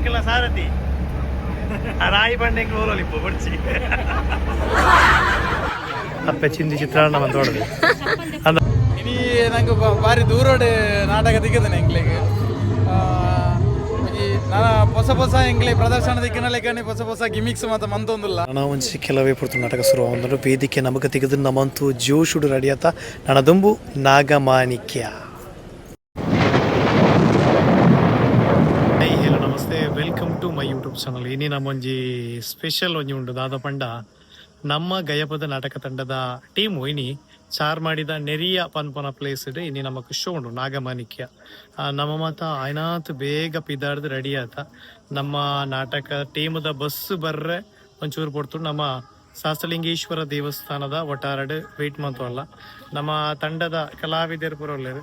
ಎಂಕಲ ಸಾರಥಿ ರಾಯಿ ಬಂಡೆ ಎಂಕಲ್ ಓಲೋಲಿಪ್ಪು ಬರ್ಚಿ ಅಪ್ಪೆ ಚಿಂದಿ ಚಿತ್ರಾನ್ನ ಬಂದೋಡದು ಅಂದ ಇನಿ ನಂಗೆ ಬಾರಿ ದೂರೋಡ್ ನಾಟಕ ದಿಕ್ಕದನೆ ಎಂಕ್ಲೆಗೆ ನಾನು ಹೊಸ ಎಂಕ್ಲೆ ಪ್ರದರ್ಶನ ದಿಕ್ಕಿನಲ್ಲಿಗೆ ಹೊಸ ಗಿಮಿಕ್ಸ್ ಮತ್ತು ಮಂತೊಂದಿಲ್ಲ ನಾನು ಒಂಚಿ ಕೆಲವೇ ಪುರ್ತು ನಾಟಕ ಶುರು ಒಂದು ವೇದಿಕೆ ನಮಗೆ ತೆಗೆದು ನಮ್ಮಂತೂ ಜೋಶುಡು ರೆಡಿ ಆತ ನನ್ನ ದುಂಬು ನಾಗಮಾಣಿಕ್ಯ. ಹಲೋ ನಮಸ್ತೆ, welcome to my YouTube channel. ಇನಿ ನಮ್ಮೊಂಜಿ ಸ್ಪೆಷಲ್ ಒಂಜಿ ಉಂಡು ದಾದ ಪಂಡ ನಮ್ಮ ಗಯಪದ ನಾಟಕ ತಂಡದ ಟೀಮು ಇನಿ ಚಾರ್ ಮಾಡಿದ ನೆರಿಯ ಪನ್ಪನ ಪ್ಲೇಸ್ ಇಡು ಇನಿ ನಮಕ್ ಶೋ ಉಂಡು ನಾಗಮಾಣಿಕ್ಯ. ನಮ್ಮ ಮಾತ ಐನಾತ್ ಬೇಗ ಪಿದಾರ್ದು ರೆಡಿ ಆತ. ನಮ್ಮ ನಾಟಕ ಟೀಮದ ಬಸ್ ಬರ್ರೆ ಒಂಚೂರು ಕೊಡ್ತು ನಮ್ಮ ಶಾಸ್ತ್ರಲಿಂಗೇಶ್ವರ ದೇವಸ್ಥಾನದ ಒಟ್ಟಾರಡು ವೆಯ್ಟ್ ಮಂತವಲ್ಲ. ನಮ್ಮ ತಂಡದ ಕಲಾವಿದರು ಪೂರ ಒಳ್ಳೆಯರು.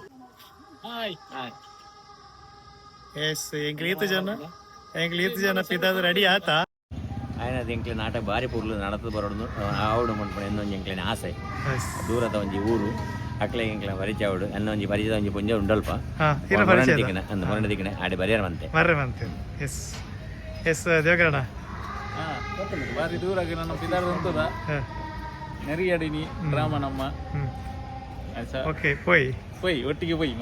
ಎಸ್ ಎಂಗ್ಲೀತು ಜನ ಪಿದಾರ್ದು ರೆಡಿ ಆತ. ಆಯ್ನದು ಎಂಕ್ಲೆ ನಾಟಕ ಬಾರಿ ಪೂರ್ಲು ನಡತದ ಬರೋಡು ಆವಡು ಮನ್ಪಣ ಎನ್ನೊಂಜಿ ಎಂಕ್ಲೆನ ಆಸೆ. ದೂರದ ಒಂಜಿ ಊರು ಅಕ್ಲೆ ಎಂಕ್ಲೆ ಪರಿಚಯ ಆವಡು ಎನ್ನ ಒಂಜಿ ಪರಿಚಯದ ಒಂಜಿ ಪುಂಜ ಉಂಡಲ್ಪ ಮೊರಣ ದಿಕ್ಕನೆ ಆಡೆ ಬರಿಯಾರ ಮಂತೆ ಎಸ್ ಎಸ್ ದೇವಕರಣ ಬಾರಿ ದೂರ ನನ್ನ ಪಿದಾರ್ದ ಅಂತದ ನೆರಿಯಡಿನಿ ಗ್ರಾಮ ನಮ್ಮ ಓಕೆ ಪೋಯ್ ಒಟ್ಟಿಗೆ ಪೋಯ್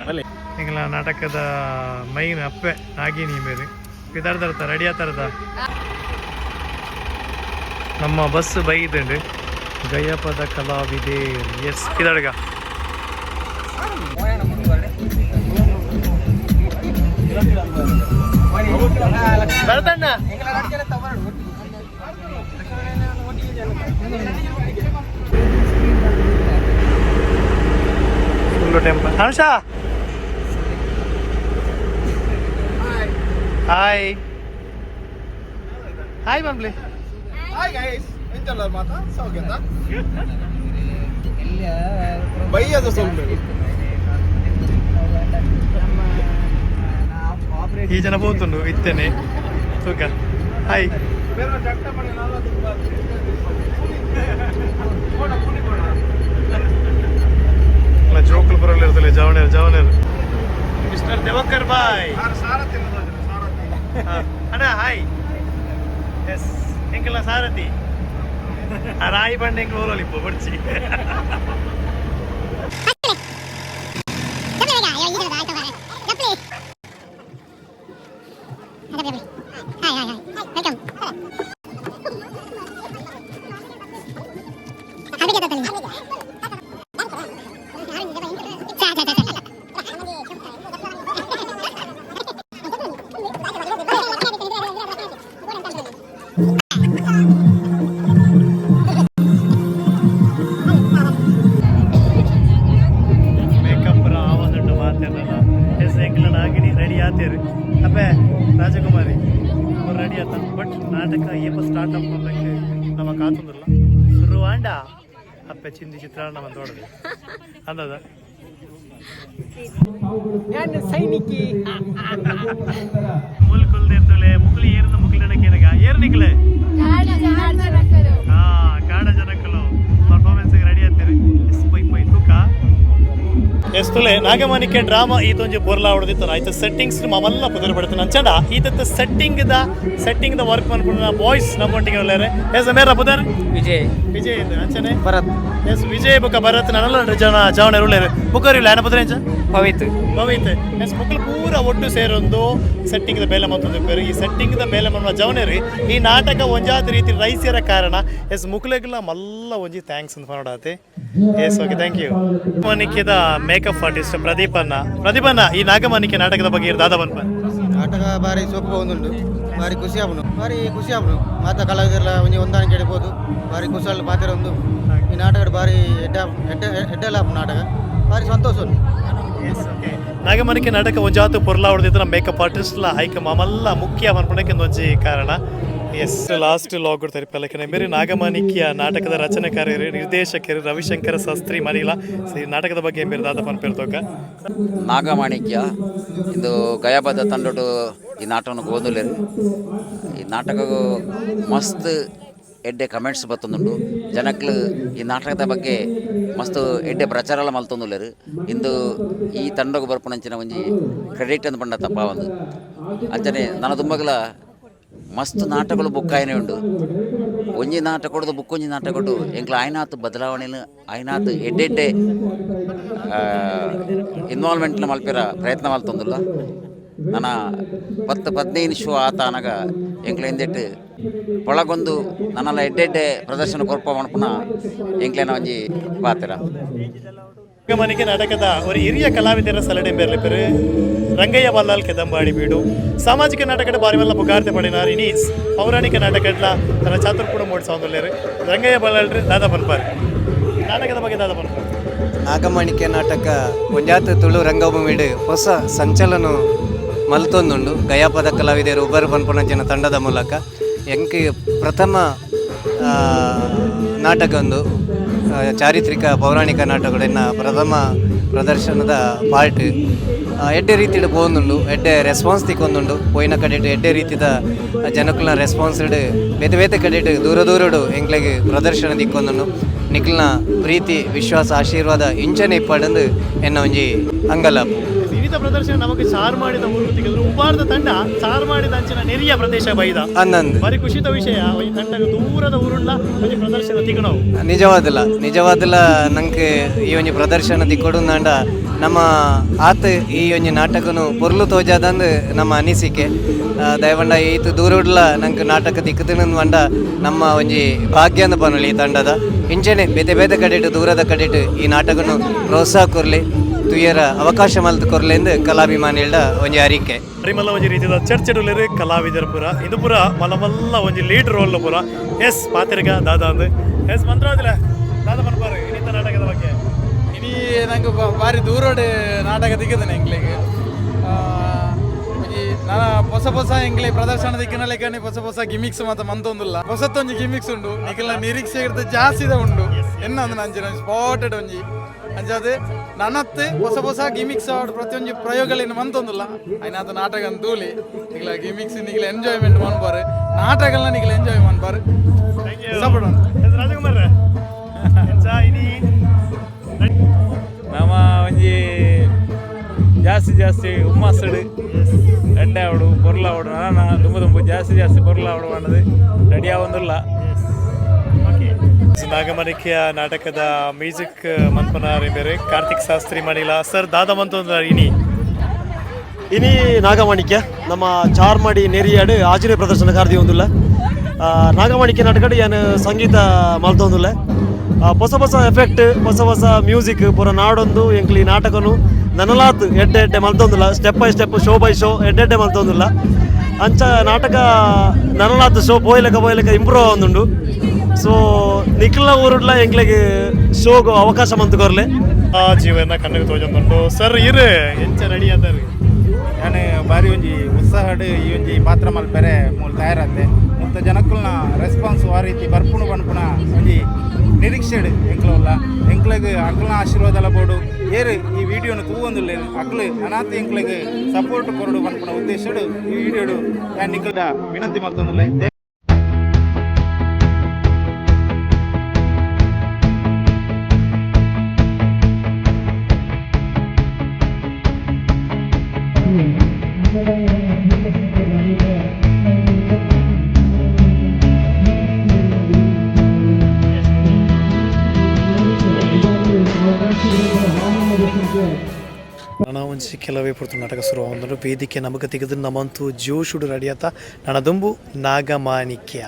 ಬಲೆ ಎಂಗ್ಲ ನಾಟಕದ ಮೈನ್ ಅಪ್ಪೆ ನಾಗಿನಿ ಬೇರೆ ಪಿದಾರ್ದ ರೆಡಿ ಆತಾರದ ನಮ್ಮ ಬಸ್ ಬೈದಂಡು ಗಯಪದ ಕಲಾವಿದೆ. ಎಸ್ ಪಿದಡ್ಗ ಬರ್ತಣ್ಣ ಫುಲ್ಲು ಟೆಂಪಲ್. ಹಂಸ ಹಾಯ್ ಹಾಯ್ ಬಂಬ್ಲಿ. Hi guys, enjoy mata, saugenda. Bhaiya to solve. ಈ ಜನ ಬೋತುಂಡು ಇತ್ತೇನೆ ತೂಕ. ಹಾಯ್ ಜೋಕುಲು ಬರಲ್ಲ ಇರ್ತಲ್ಲ ಜವನೇರು ಮಿಸ್ಟರ್ ದೇವಕರ್ ಬಾಯ್ ಅಣ್ಣ. ಹಾಯ್ ಎಸ್ ಎಂಕಲ ಸಾರಥಿ ರಾಯಿ ಬಂಡೆ ಎಂಕಲ್ ಓಲೋಲಿಪ್ಪು ಬರ್ಚಿ ಅಪ್ಪೆ ರಾಜಕುಮಾರಿ ರೆಡಿ ಆತ. ಬಟ್ ನಾಟಕ ಏಪ ಸ್ಟಾರ್ಟ್ ಅಪ್ ಮಾಡೋಕ್ಕೆ ನಮ್ಮ ಕಾತುಂದಿಲ್ಲ ಶುರುವಾಂಡ ಅಪ್ಪೆ ಚಿಂದಿ ಚಿತ್ರಾನ್ನ ಬಂದೋಡದು ಅಂದದ ಸೈನಿಕಿ ಮುಲ್ಕುಲ್ದಿರ್ತಲೆ ಮುಕ್ಲಿ ಏರ್ನ ಮುಕ್ಲಿನಕ್ಕೆ ಏನಗ ಏರ್ನಿಕ್ಲೆ ಕಾಡ ಜನಕ್ಕಲು ಪರ್ಫಾರ್ಮೆನ್ಸ್ ರೆಡಿ ಆಗ್ತೀರಿ. ಎಸ್ ಪೊಯ್ ತೂಕ ಎಸ್ತುಲೆ ನಾಗಮಾಣಿಕ್ಯ ಡ್ರಾಮಾ ಈತೊಂಜಿ ಪೊರ್ಲ ಹೊಡೆದಿತ್ತು ಆಯ್ತು. ಸೆಟ್ಟಿಂಗ್ಸ್ ಮಲ್ಲ ಪುದರ್ ಪಡ್ತಾನೆ ಅಂಚಂಡ ಈತತ್ತು ಸೆಟ್ಟಿಂಗ್ ದ ವರ್ಕ್ ಮಾಡ್ಕೊಂಡು ಬಾಯ್ಸ್ ನಮ್ಮೊಟ್ಟಿಗೆ ಒಳ್ಳೆಯರೆ. ಎಸ್ ಮೇರ ಪುದರ್ ವಿಜಯ್ ಅಂಚನೆ ಭರತ್. ಎಸ್ ವಿಜಯ್ ಬುಕ್ಕ ಭರತ್ ನನ್ನಲ್ಲ ಜವಣ ಒಳ್ಳೆಯರು ಬುಕ್ಕರ್ ಇಲ್ಲ ಏನ ಪುದರ್ ಅಂಚ ಪವಿತ್ ಎಸ್ ಬುಕ್ಕಲ್ ಪೂರ ಒಟ್ಟು ಸೇರೊಂದು ಸೆಟ್ಟಿಂಗ್ ದ ಬೇಲೆ ಮತ್ತೊಂದು ಪೇರು. ಈ ಸೆಟ್ಟಿಂಗ್ ದ ಬೇಲೆ ಮನ್ನ ಜವನೇರಿ ಈ ನಾಟಕ ಒಂಜಾದ ರೀತಿ ರೈಸಿಯರ ಕಾರಣ ಎಸ್ ಮುಕ್ಲೆಗ್ಲ ಮಲ್ಲ ಒಂಜಿ ಥ್ಯಾಂಕ್ಸ್ ಅಂತ ಮಾಡೋಡಾತೆ. Yes okay thank you. ನಾಗಮಾಣಿಕ್ಯದ ಮೇಕಪ್ ಆರ್ಟಿಸ್ಟ್ ಪ್ರದೀಪನ್ನ ಈ ನಾಗಮಾಣಿಕ್ಯ ನಾಟಕದ ಬಗ್ಗೆ ದಾದ ಬನ್ಪ ನಾಟಕ ಬಾರಿ ಸೊಪ್ಪು ಒಂದುಂಡು ಬಾರಿ ಖುಷಿ ಆಪನು ಮಾತ ಕಲಾವಿದರೆಲ್ಲ ಒಂಜಿ ಹೊಂದಾಣಿಕೆ ಇಡ್ಬೋದು. ಬಾರಿ ಖುಷಿ ಪಾತ್ರ ಒಂದು ಈ ನಾಟಕ ಬಾರಿ ಎಡ್ಡೆಲ್ಲ ನಾಟಕ ಬಾರಿ ಸಂತೋಷ ಉಂಟು. ನಾಗಮಾಣಿಕ್ಯ ನಾಟಕ ಒಂಜಾತು ಪೊರ್ಲ ಹೊಡೆದಿದ್ದು ಮೇಕಪ್ ಆರ್ಟಿಸ್ಟ್ಲ ಐಕ ಮಲ್ಲ ಮುಖ್ಯ ಮನ್ಪಣಕ್ಕೆ ಒಂಜಿ ಕಾರಣ. ಎಸ್ ಲಾಸ್ಟ್ ಲಾಗ್ ಕೊಡ್ತಾರೆ ಪಲ್ಲಕ್ಕನೆ ಬೇರೆ ನಾಗಮಾಣಿಕ್ಯ ನಾಟಕದ ರಚನೆಕಾರರು ನಿರ್ದೇಶಕರು ರವಿಶಂಕರ ಶಾಸ್ತ್ರಿ ಮನಿಲ ಈ ನಾಟಕದ ಬಗ್ಗೆ ಬೇರೆ ದಾದ ಪನ್ಪೇರ್ತೋಕ ನಾಗಮಾಣಿಕ್ಯ ಇಂದು ಗಯಬದ ತಂಡೋಡು ಈ ನಾಟಕವನ್ನು ಓದಲೇರು. ಈ ನಾಟಕ ಮಸ್ತ್ ಎಡ್ಡೆ ಕಮೆಂಟ್ಸ್ ಬತ್ತೊಂದುಂಡು ಜನಕ್ಲು ಈ ನಾಟಕದ ಬಗ್ಗೆ ಮಸ್ತ್ ಎಡ್ಡೆ ಪ್ರಚಾರ ಮಲ್ತೊಂದುಲ್ಲೆರ್ ಇಂದು ಈ ತಂಡಕ್ಕೆ ಬರ್ಪುನಂಚಿನ ಒಂಜಿ ಕ್ರೆಡಿಟ್ ಅಂದ್ ಪಂಡ ತಪ್ಪ ಒಂದು ಅಂಚನೆ ನನ್ನ ತುಂಬಗಲ ಮಸ್ತ್ ನಾಟಕಗಳು ಬುಕ್ಕಾಯನೇ ಉಂಡು ಒಂಜಿ ನಾಟಕದ್ದು ಬುಕ್ಕೊಂಜಿ ನಾಟಕಡು ಎಂಕ್ಲ ಆಯ್ನಾತ್ ಬದಲಾವಣೆಲು ಆಯ್ನಾತ್ ಎಡ್ಡೆಡ್ಡೆ ಇನ್ವಾಲ್ವ್ಮೆಂಟ್ನ ಮಲ್ಪೆರ ಪ್ರಯತ್ನ ಮಲ್ತೊಂದುಲ್ಲ ನನ್ನ 10-15 ಶೋ ಆತ ಅನಗ ಎಂಕ್ಲ ಎಂದೆಟ್ಟು ಒಳಗೊಂದು ನನ್ನಲ್ಲ ಎಡ್ಡೆಡ್ಡೆ ಪ್ರದರ್ಶನ ಕೊರ್ಪ ಮನ್ಪುನ ಎಂಕ್ಲೇನ ಒಂಜಿ ಪಾತ್ರ ನಾಗಮಣಿಕೆ ನಾಟಕದ ಒಂದು ಹಿರಿಯ ಕಲಾವಿದರ ಸಲಹೆ ಬೇರ್ಲೆಪೆರು ರಂಗಯ್ಯ ಬಲ್ಲಾಲ್ ಕೆದಂಬಾಡಿ ಬೀಡು ಸಾಮಾಜಿಕ ನಾಟಕದ ಬಾರಿ ವಲ್ಲ ಪುಗಾರ್ತೆ ಪಡಿನಾರು ಇನಿ ಪೌರಾಣಿಕ ನಾಟಕಡ್ಲ ತನ್ನ ಚಾತುರ್ಪುಡ ಮೂಡಿಸೋದಿಲ್ಲೇರು ರಂಗಯ್ಯ ಬಲ್ಲಾಳ್ರಿ ದಾದ ಪನ್ಪಾರಿ ನಾಟಕದ ಬಗ್ಗೆ ದಾದ ಪನ್ಪಾರಿ ನಾಗಮಣಿಕೆ ನಾಟಕ ಒಂಜಾತು ತುಳು ರಂಗಭೂಮಿಡು ಹೊಸ ಸಂಚಲನ ಮಲ್ತೊಂದುಂಡು ಗಯಾಪದ ಕಲಾವಿದರು ಉಬ್ಬರು ಪನ್ಪುನಂಚಿನ ತಂಡದ ಮೂಲಕ ಎಂಕ್ ಪ್ರಥಮ ನಾಟಕ ಒಂದು ಚಾರಿತ್ರಿಕ ಪೌರಾಣಿಕ ನಾಟಕಗಳನ್ನ ಪ್ರಥಮ ಪ್ರದರ್ಶನದ ಪಾರ್ಟ್ ಎಡ್ಡೆ ರೀತಿಡ್ ಪೋಂದುಂಡು ಎಡ್ಡೆ ರೆಸ್ಪಾನ್ಸ್ ತಿಕ್ಕೊಂದುಂಡು ಪೋಯಿನ ಕಡೆಟ್ ಎಡ್ಡೆ ರೀತಿದ ಜನಕ್ಕಲ್ನ ರೆಸ್ಪಾನ್ಸ್ಡ್ ಬೇತೆ ಬೇತೆ ಕಡೆಟ್ ದೂರ ದೂರಡು ಎಂಕ್ಲೆಗೆ ಪ್ರದರ್ಶನ ತಿಕ್ಕೊಂದುಂಡು ನಿಕ್ಲ್ನ ಪ್ರೀತಿ ವಿಶ್ವಾಸ ಆಶೀರ್ವಾದ ಇಂಚನೆ ಇಪ್ಪಡಂದು ಎನ್ನ ಒಂಜಿ ಅಂಗಲಾಪು ವಿವಿಧ ಪ್ರದರ್ಶನ ನಮಗೆ ಸಾರು ಮಾಡಿದ ಊರು ತೆಗೆದ್ರು ಉಪಾರದ ತಂಡ ಸಾರು ಮಾಡಿದ ಅಂಚಿನ ನೆರಿಯ ಪ್ರದೇಶ ಬೈದ ಅನ್ನಂದು ಬಾರಿ ಖುಷಿತ ವಿಷಯ ಈ ತಂಡಕ್ಕೆ ದೂರದ ಊರುಳ್ಳ ಒಂದು ಪ್ರದರ್ಶನ ತಿಕ್ಕಣವು ನಿಜವಾದಿಲ್ಲ ನಂಗೆ ಈ ಒಂಜಿ ಪ್ರದರ್ಶನ ತಿಕ್ಕೊಡುಂದಾಂಡ ನಮ್ಮ ಆತ ಈ ಒಂಜಿ ನಾಟಕನು ಪೊರ್ಲು ತೋಜಾದಂದು ನಮ್ಮ ಅನಿಸಿಕೆ ದಯವಂಡ ಈತು ದೂರಡ್ಲ ನಂಗೆ ನಾಟಕ ತಿಕ್ಕುತ್ತಿನ ಬಂಡ ನಮ್ಮ ಒಂಜಿ ಭಾಗ್ಯ ಅಂದ ಪನೊಲಿ ಈ ತಂಡದ ಇಂಚನೆ ಬೇತೆ ಬೇತೆ ಕಡೆಟ್ ದೂರದ ಕಡೆಟ್ ಈ ನಾಟಕನು ಪ್ರೋತ್ಸಾಹ ಕೊರ್ಲಿ ತುಯರ ಅವಕಾಶ ಮಲ್ತು ಕೊರ್ಲೆಂದು ಕಲಾಭಿಮಾನಿಗಳ ಒಂಜಿ ಅರಿಕೆ ಪರಿಮಲ್ಲ ಒಂಜಿ ರೀತಿಯ ಚರ್ಚೆಡುಲೇರು ಕಲಾವಿದರ ಪುರ ಇದು ಪುರ ಮಲ್ಲ ಒಂಜಿ ಲೀಡ್ ರೋಲ್ ಪುರ ಎಸ್ ಪಾತ್ರಿಗ ದಾದ ಅಂದ್ ಎಸ್ ಮಂತ್ರಾದಿಲ್ಲ ದಾದ ಪನ್ಪಾರು ಇನ್ನಿತ ನಾಟಕದ ಬಗ್ಗೆ ಇನಿ ನಂಗೆ ಭಾರಿ ದೂರೋಡು ನಾಟಕ ದಿಕ್ಕದನೆ ಎಂಕ್ಲೆಗೆ ನಾನು ಹೊಸ ಎಂಕ್ಲೆ ಪ್ರದರ್ಶನ ದಿಕ್ಕಿನಲ್ಲಿಗೆ ಹೊಸ ಗಿಮಿಕ್ಸ್ ಮಾತ್ರ ಮಂತೊಂದಿಲ್ಲ ಹೊಸತ್ತೊಂಜಿ ಗಿಮಿಕ್ಸ್ ಉಂಡು ನಿಖಿಲ್ನ ನಿರೀಕ್ಷೆ ಇರ್ತ ಜಾಸ್ತಿದ ಉಂಡು ಎನ್ನ ಒಂದು ನಂಚಿನ ಸ್ಪಾಟೆಡ್ ಒಂಜಿ ಅಂಚದು ನನ್ನತ್ತೆ ಹೊಸ ಗಿಮಿಕ್ಸ್ ಪ್ರತಿಯೊಂದು ಪ್ರಯೋಗಗಳೇನು ಮಂತೊಂದಿಲ್ಲ అయినాత ನಾಟಕ ತೂಲಿ ನಿಖಿಲ ಗಿಮಿಕ್ಸ್ ನಿಖಿಲ ಎಂಜಾಯ್ಮೆಂಟ್ ಮನ್ಪಾರು ನಾಟಕಗಳನ್ನ ನಿಖಿಲ ಎಂಜಾಯ್ ಮನ್ಪಾರು ಸಪೋರ್ಟ್ ರಾಜಕುಮಾರ್ ನಮ್ಮ ಒಂಜಿ ಜಾಸ್ತಿ ಹುಮ್ಮಸ್ಸಡು ಎಡ್ಡೆ ಆವಡು ಪೊರ್ಲು ಆವಡು ನಾನು ತುಂಬ ಜಾಸ್ತಿ ಪೊರ್ಲು ಆವಡು ಅನ್ನೋದು ರೆಡಿ ಆಗೊಂದಿಲ್ಲ ನಾಗಮಣಿಕೆಯ ನಾಟಕದ ಮ್ಯೂಸಿಕ್ ಮನ್ಪನಾರಿ ಬೇರೆ ಕಾರ್ತಿಕ್ ಶಾಸ್ತ್ರಿ ಮಾಡಿಲ್ಲ ಸರ್ ದಾದ ಮಂತೊಂದು ಇನಿ ನಾಗಮಾಣಿಕ್ಯ ನಮ್ಮ ಚಾರ್ಮಾಡಿ ನೆರಿಯಾಡು ಆಜನೆ ಪ್ರದರ್ಶನ ಕಾರ್ದಿ ಒಂದಿಲ್ಲ ನಾಗಮಾಣಿಕ್ಯ ನಾಟಕ ಏನು ಸಂಗೀತ ಮಲ್ತೊಂದಿಲ್ಲ ಹೊಸ ಎಫೆಕ್ಟ್ ಹೊಸ ಮ್ಯೂಸಿಕ್ ಪೂರ ನಾಡೊಂದು ಎಂಕ್ಲಿ ನಾಟಕನು ನನಲಾತ್ ಎಡ್ಡೆ ಮಲ್ತೊಂದಿಲ್ಲ step by step show by show ಎಡ್ಡೆ ಮಲ್ತೊಂದಿಲ್ಲ ಅಂಚ ನಾಟಕ ನನಲಾತ್ ಶೋ ಪೋಯ್ಲೆಕ ಇಂಪ್ರೂವ್ ಆವೊಂದುಂಡು ಸೊ ನಿಖಿಲ್ನ ಊರುಡ್ಲ ಎಂಕ್ಲೆಗೆ ಶೋಗು ಅವಕಾಶ ಮಂತ್ ಕೊರ್ಲೆ ಆ ಜೀವನ ಕಣ್ಣಿಗೆ ತೋಜೊಂದುಂಡು ಸರ್ ಇರು ಎಂಚ ರೆಡಿ ಅದಾರಿ ನಾನು ಬಾರಿ ಒಂಜಿ ಉತ್ಸಾಹಡ್ ಈ ಒಂಜಿ ಪಾತ್ರ ಮಲ್ಪೆರೆ ಮೂಲ ತಯಾರತ್ತೆ ಮತ್ತು ಜನಕ್ಕಲ್ನ ರೆಸ್ಪಾನ್ಸ್ ಆ ರೀತಿ ಬರ್ಪುಣ ಬನ್ಪುಣ ಒಂಜಿ ನಿರೀಕ್ಷೆಡ್ ಎಂಕ್ಲವಲ್ಲ ಎಂಕ್ಲೆಗ್ ಅಕ್ಲನ ಆಶೀರ್ವಾದ ಬೋಡು ಏರು ಈ ವಿಡಿಯೋನು ತೂವೊಂದುಲ್ಲೆ ಅಕ್ಲು ಅನಾಥ ಎಂಕ್ಲೆಗ್ ಸಪೋರ್ಟ್ ಕೊರಡು ಬನ್ಪುಣ ಉದ್ದೇಶಡ್ ಈ ವಿಡಿಯೋಡು ಯಾನ್ ನಿಖಲ್ದ ವಿನಂತಿ ಮಲ್ತೊಂದುಲ್ಲೆ ನನ್ನ ಒಂಜಿ ಕೆಲವೇ ಪುರ್ತು ನಾಟಕ ಶುರು ಆಗೊಂಡು ವೇದಿಕೆ ನಮಗೆ ತೆಗೆದು ನಮ್ಮಂತೂ ಜೋಶುಡು ರೆಡಿ ಆತ ನನ್ನ ದುಂಬು ನಾಗಮಾಣಿಕ್ಯ.